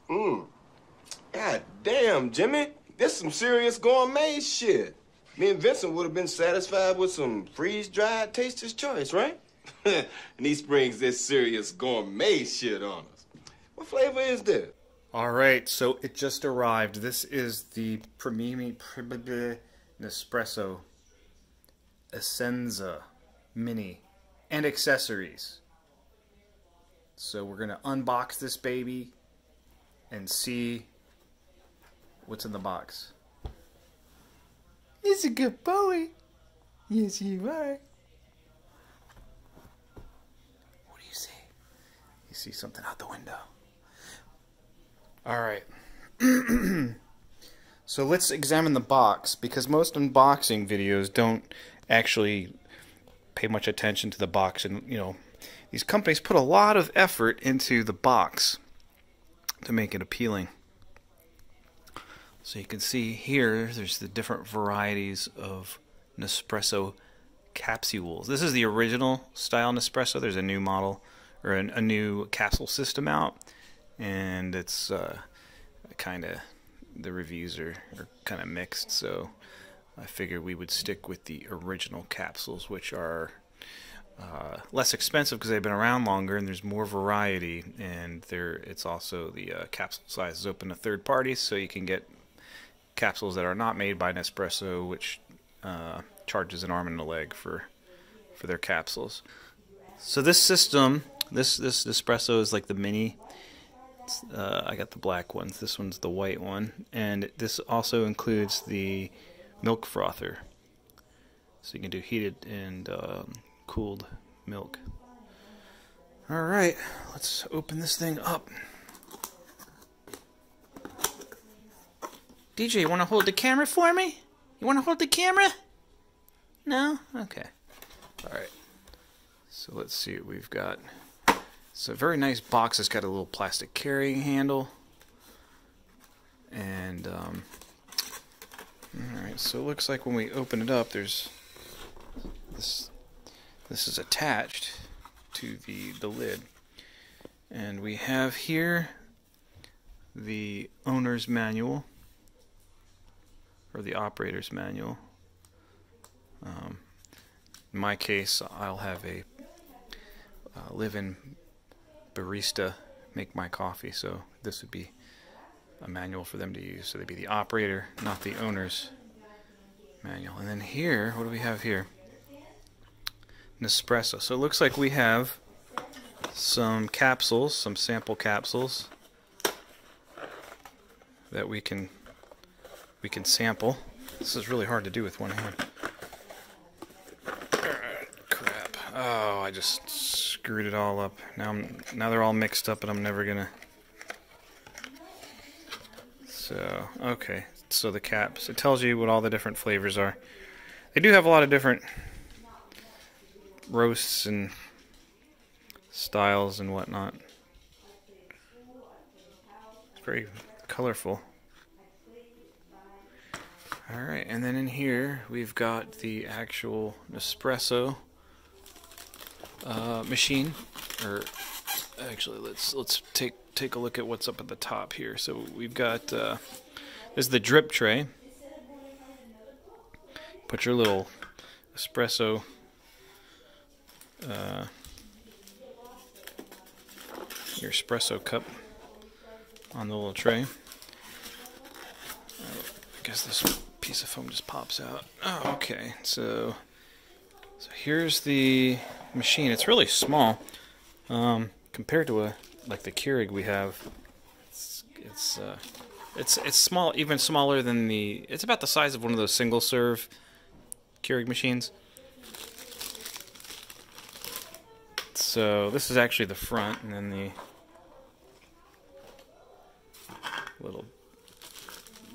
God damn, Jimmy. This some serious gourmet shit. Me and Vincent would have been satisfied with some freeze-dried Taster's Choice, right? And he springs this serious gourmet shit on us. What flavor is this? All right, so it just arrived. This is the Nespresso Essenza Mini and accessories. So we're gonna unbox this baby and see what's in the box. He's a good boy. Yes, you are. What do you see? You see something out the window. All right. So let's examine the box, because most unboxing videos don't actually pay much attention to the box, and you know, these companies put a lot of effort into the box to make it appealing. So you can see here, there's the different varieties of Nespresso capsules. This is the original style Nespresso. There's a new model, or a new capsule system out, and it's kind of, the reviews are kind of mixed. So I figured we would stick with the original capsules, which are less expensive because they've been around longer and there's more variety, and it's also the capsule size is open to third parties, so you can get capsules that are not made by Nespresso, which charges an arm and a leg for their capsules. So this system, this Nespresso is like the mini. I got the black ones. This one's the white one, and this also includes the milk frother, so you can do heated and cooled milk. All right, let's open this thing up. DJ, you want to hold the camera for me? You want to hold the camera? No? Okay. All right. So let's see what we've got. It's a very nice box. It's got a little plastic carrying handle. And, all right, so it looks like when we open it up, there's this is attached to the lid. And we have here the owner's manual, or the operator's manual. In my case, I'll have a live-in barista make my coffee, so this would be a manual for them to use. So they'd be the operator, not the owner's manual. And then here, what do we have here? Nespresso. So it looks like we have some capsules, some sample capsules that we can sample. This is really hard to do with one hand. Crap. Oh, I just screwed it all up. Now they're all mixed up and I'm never gonna. So, okay. So the caps, it tells you what all the different flavors are. They do have a lot of different roasts and styles and whatnot. It's very colorful. Alright, and then in here we've got the actual Nespresso machine. Or actually, let's take a look at what's up at the top here. So we've got this is the drip tray. Put your little espresso your espresso cup on the little tray. I guess this piece of foam just pops out. Oh, okay. So here's the machine. It's really small compared to like the Keurig we have. It's small, even smaller than the. It's about the size of one of those single serve Keurig machines. So this is actually the front, and then the little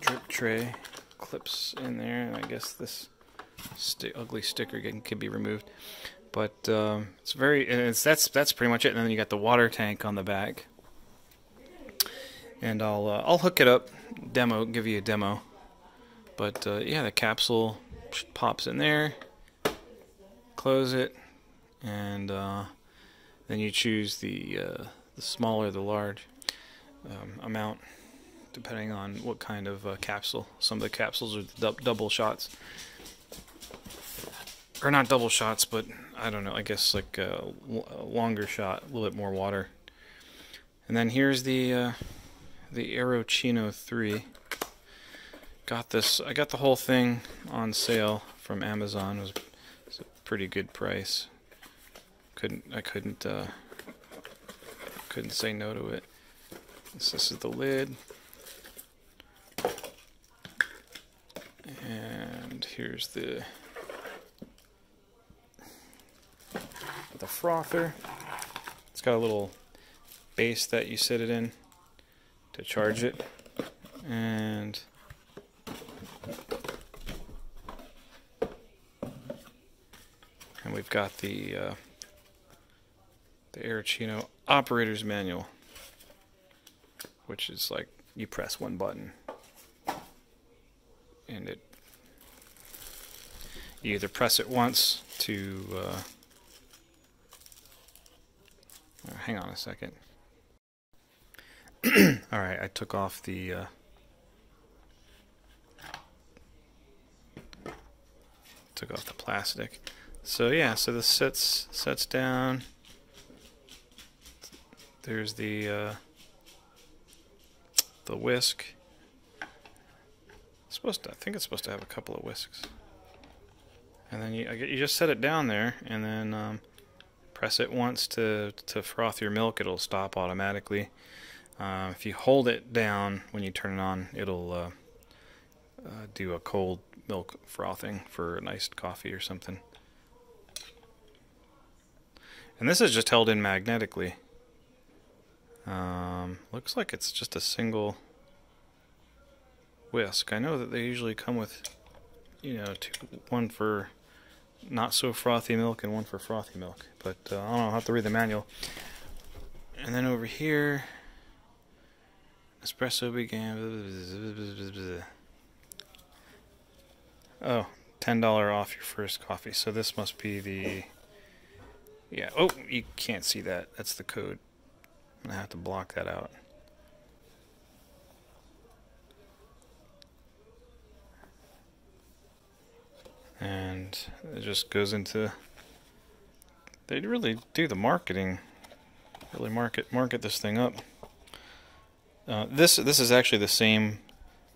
drip tray clips in there, and I guess this ugly sticker can be removed. But it's very, and that's pretty much it. And then you got the water tank on the back, and I'll hook it up, give you a demo. But yeah, the capsule pops in there, close it, and then you choose the small or the large. amount, depending on what kind of capsule. Some of the capsules are double shots. Or not double shots, but I don't know, I guess like a longer shot, a little bit more water. And then here's the Aeroccino 3. Got this, I got the whole thing on sale from Amazon. It was a pretty good price. I couldn't say no to it. This is the lid. And here's the frother. It's got a little base that you sit it in to charge it, and we've got the Aeroccino operator's manual, which is like you press one button and you either press it once to hang on a second. Alright, I took off the plastic. So yeah, so this sets down. There's the whisk. I think it's supposed to have a couple of whisks. And then you just set it down there, and then press it once to froth your milk. It'll stop automatically. If you hold it down when you turn it on, it'll do a cold milk frothing for an iced coffee or something. And this is just held in magnetically. Looks like it's just a single whisk. I know that they usually come with, you know, one for not so frothy milk and one for frothy milk, but I don't know, I'll have to read the manual. And then over here, espresso began. Oh, $10 off your first coffee. So this must be the, yeah. Oh, you can't see that. That's the code. I'm gonna have to block that out. And it just goes into, they really do the marketing, really market this thing up. This is actually the same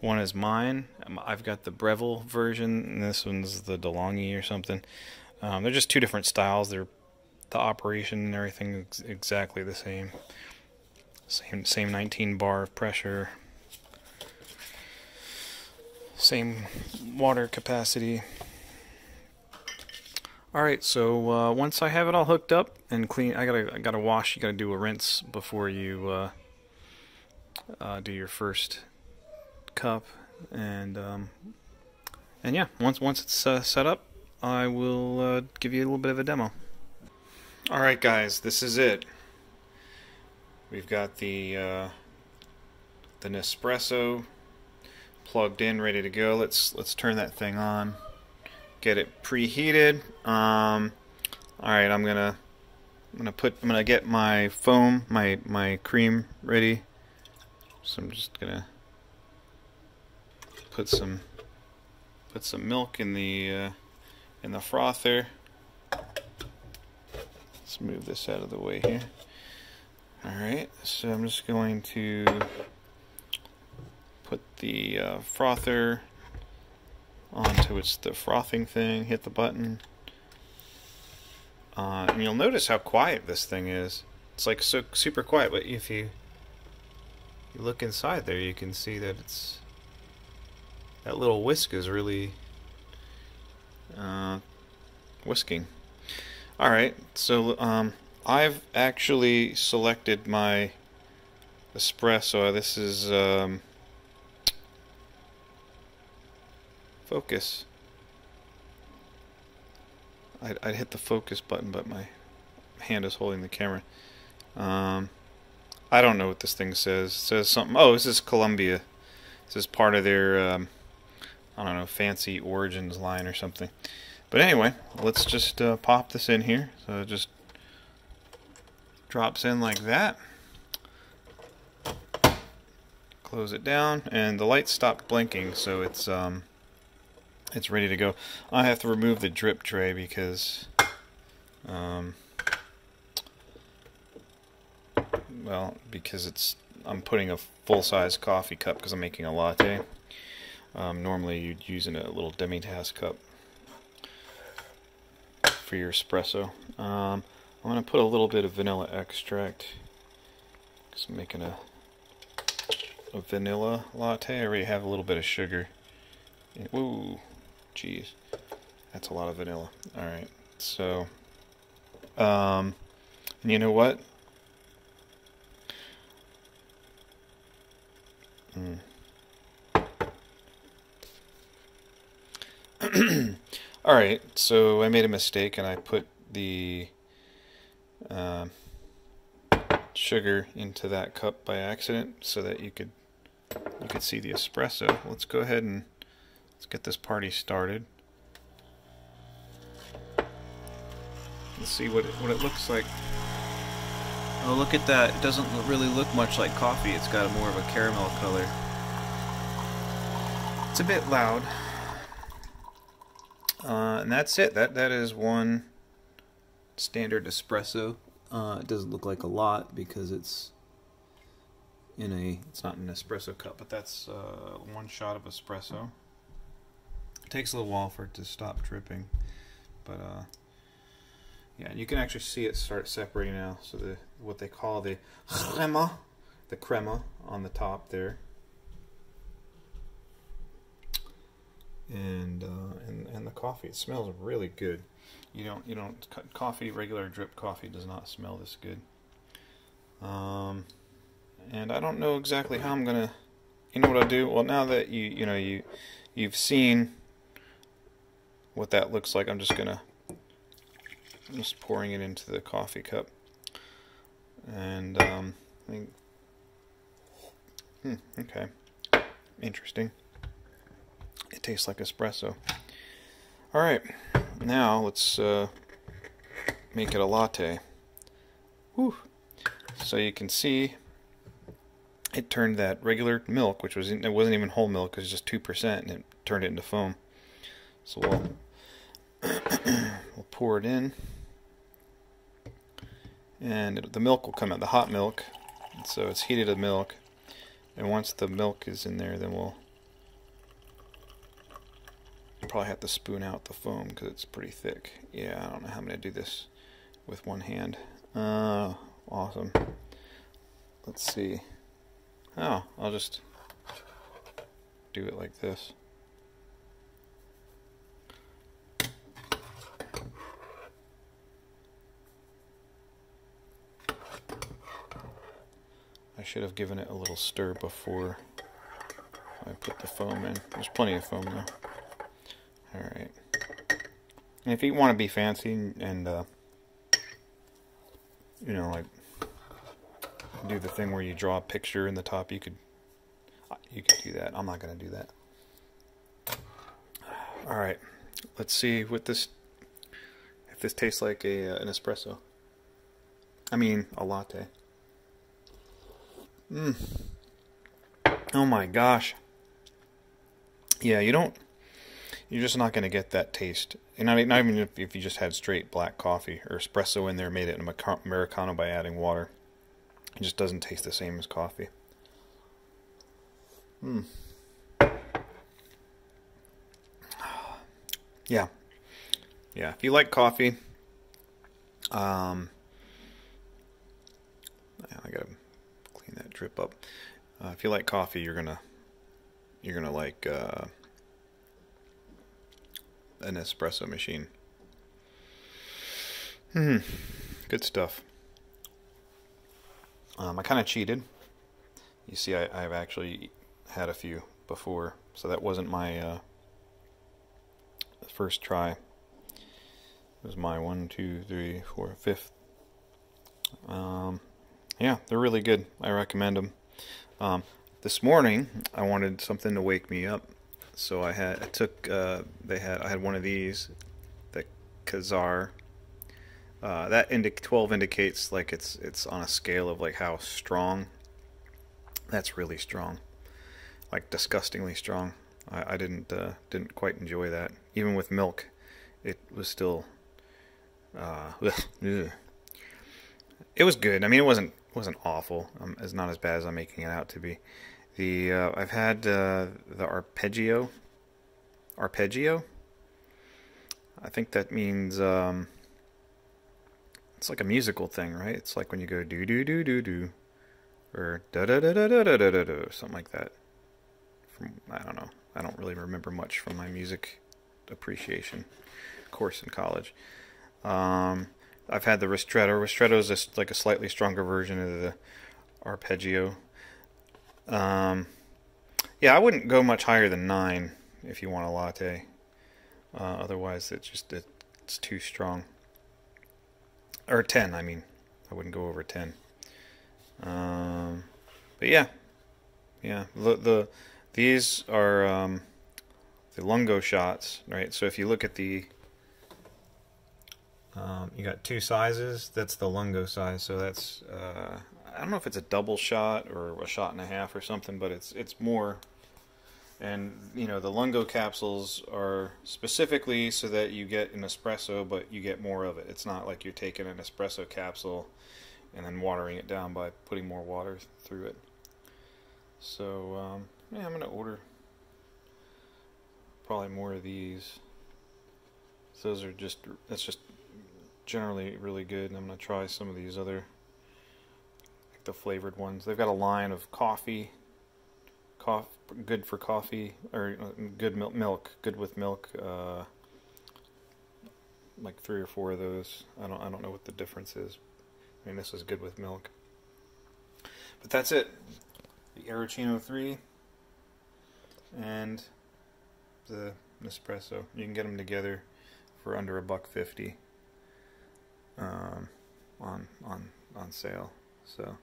one as mine. I've got the Breville version, and this one's the DeLonghi or something. They're just two different styles. The operation and everything is exactly the same. Same 19 bar of pressure. Same water capacity. Alright, so once I have it all hooked up and clean, I gotta wash. You gotta do a rinse before you do your first cup, and yeah, once it's set up, I will give you a little bit of a demo. Alright guys, this is it. We've got the Nespresso plugged in, ready to go. Let's turn that thing on. Get it preheated. All right, I'm gonna get my foam, my cream ready. So I'm just gonna put some milk in the frother. Let's move this out of the way here. All right, so I'm just going to put the frother onto the frothing thing, hit the button. And you'll notice how quiet this thing is. It's like so super quiet, but if you look inside there, you can see that that little whisk is really whisking. Alright, so I've actually selected my espresso. This is focus. I'd hit the focus button, but my hand is holding the camera. I don't know what this thing says. It says something. Oh, this is Colombia. This is part of their I don't know, fancy origins line or something. But anyway, let's just pop this in here. So it just drops in like that. close it down, and the light stopped blinking, so it's ready to go. I have to remove the drip tray because well, because I'm putting a full-size coffee cup because I'm making a latte. Normally you'd use a little demi-tasse cup for your espresso. I'm going to put a little bit of vanilla extract because I'm making a vanilla latte. I already have a little bit of sugar. Ooh, jeez, that's a lot of vanilla. All right, so and you know what? Alright, so I made a mistake and I put the sugar into that cup by accident so that you could see the espresso. Let's go ahead and let's get this party started. Let's see what it looks like. Oh, look at that. It doesn't really look much like coffee. It's got more of a caramel color. It's a bit loud. And that's it. That is one standard espresso. It doesn't look like a lot because it's not an espresso cup, but that's one shot of espresso. It takes a little while for it to stop dripping, but yeah, and you can actually see it start separating now. So what they call the crema on the top there, and the coffee. It smells really good. Coffee, regular drip coffee does not smell this good. And I don't know exactly how I'm gonna. You know what I'll do? Well, now that you've seen what that looks like, I'm just pouring it into the coffee cup, and okay, interesting. It tastes like espresso. All right, now let's make it a latte. Whew. So you can see it turned that regular milk, which it wasn't even whole milk, it was just 2%, and it turned it into foam. So we'll pour it in, and the milk will come out, the hot milk. So it's heated the milk, and once the milk is in there, then we'll probably have to spoon out the foam because it's pretty thick. Yeah, I don't know how I'm going to do this with one hand. Awesome. Let's see. Oh, I'll just do it like this. I should have given it a little stir before I put the foam in. There's plenty of foam though. Alright. And if you want to be fancy and like do the thing where you draw a picture in the top, you could do that. I'm not going to do that. Alright. Let's see if this tastes like an espresso. I mean, a latte. Oh my gosh. Yeah, you're just not going to get that taste. And not even if you just had straight black coffee or espresso in there, made it an Americano by adding water. It just doesn't taste the same as coffee. Yeah. Yeah, if you like coffee, I gotta clean that drip up. If you like coffee, you're gonna like an espresso machine. Good stuff. I kind of cheated. You see, I've actually had a few before, so that wasn't my first try. It was my 1, 2, 3, 4, 5th. Yeah, they're really good. I recommend them. This morning, I wanted something to wake me up, so I had one of these, the Kazar. That 12 indicates like it's on a scale of like how strong. That's really strong. like disgustingly strong. I didn't quite enjoy that. Even with milk, it was still ugh. It was good. I mean, it wasn't awful. It's not as bad as I'm making it out to be. I've had the arpeggio. Arpeggio. I think that means it's like a musical thing, right? It's like when you go do do do do do, or da da da da da da da da, something like that. I don't know. I don't really remember much from my music appreciation course in college. I've had the ristretto. Ristretto is just like a slightly stronger version of the arpeggio. Yeah, I wouldn't go much higher than 9 if you want a latte. Otherwise, it's too strong. Or 10, I mean. I wouldn't go over 10. But yeah. These are the lungo shots, right? So if you look at the you got 2 sizes. That's the lungo size. So that's I don't know if it's a double shot or a shot and a half or something, but it's more. And you know, the lungo capsules are specifically so that you get an espresso, but you get more of it. It's not like you're taking an espresso capsule and then watering it down by putting more water through it. So yeah, I'm gonna order probably more of these. That's just generally really good, and I'm gonna try some of these other, like the flavored ones. They've got a line of coffee, good for coffee, or good milk, good with milk. Like 3 or 4 of those. I don't know what the difference is. I mean, this is good with milk. But that's it. The Aeroccino 3 and the Nespresso. You can get them together for under $1.50 on sale. So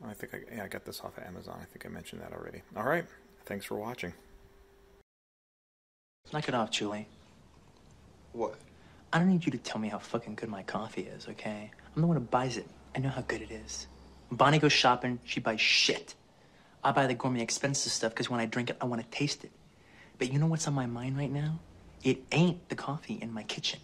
I think I got this off of Amazon. I think I mentioned that already. All right. Thanks for watching. Knock it off, Julie. What? I don't need you to tell me how fucking good my coffee is, okay? I'm the one who buys it. I know how good it is. When Bonnie goes shopping, she buys shit. I buy the gourmet expensive stuff because when I drink it, I want to taste it. But you know what's on my mind right now? It ain't the coffee in my kitchen.